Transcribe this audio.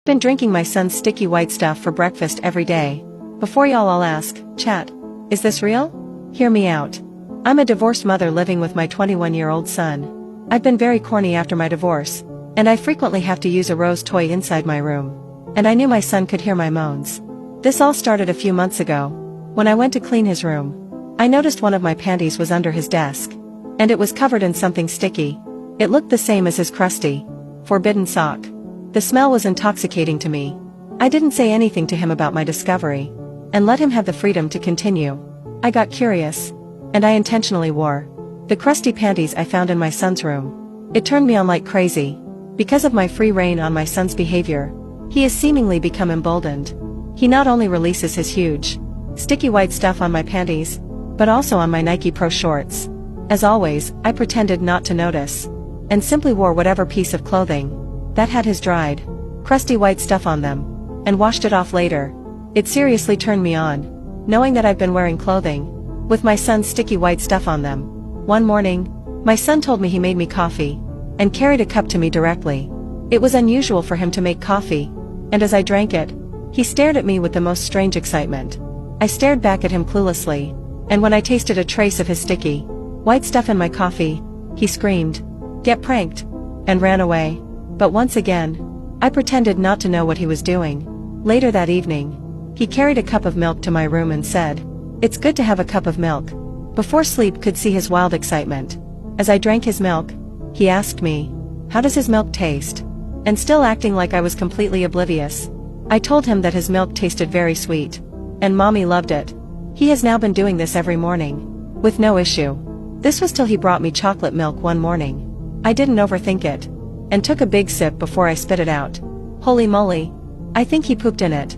Been drinking my son's sticky white stuff for breakfast every day. Before y'all all ask, chat, is this real? Hear me out. I'm a divorced mother living with my 21-year-old son. I've been very corny after my divorce, and I frequently have to use a rose toy inside my room. And I knew my son could hear my moans. This all started a few months ago. When I went to clean his room, I noticed one of my panties was under his desk. And it was covered in something sticky. It looked the same as his crusty, forbidden sock. The smell was intoxicating to me. I didn't say anything to him about my discovery, and let him have the freedom to continue. I got curious, and I intentionally wore the crusty panties I found in my son's room. It turned me on like crazy. Because of my free reign on my son's behavior, he has seemingly become emboldened. He not only releases his huge, sticky white stuff on my panties, but also on my Nike Pro shorts. As always, I pretended not to notice, and simply wore whatever piece of clothing that had his dried, crusty white stuff on them, and washed it off later. It seriously turned me on, knowing that I've been wearing clothing with my son's sticky white stuff on them. One morning, my son told me he made me coffee, and carried a cup to me directly. It was unusual for him to make coffee, and as I drank it, he stared at me with the most strange excitement. I stared back at him cluelessly, and when I tasted a trace of his sticky, white stuff in my coffee, he screamed, "Get pranked," and ran away. But once again, I pretended not to know what he was doing. Later that evening, he carried a cup of milk to my room and said, "It's good to have a cup of milk." Before sleep could see his wild excitement. As I drank his milk, he asked me, "How does his milk taste?" And still acting like I was completely oblivious, I told him that his milk tasted very sweet, and Mommy loved it. He has now been doing this every morning, with no issue. This was till he brought me chocolate milk one morning. I didn't overthink it, and took a big sip before I spit it out. Holy moly! I think he pooped in it.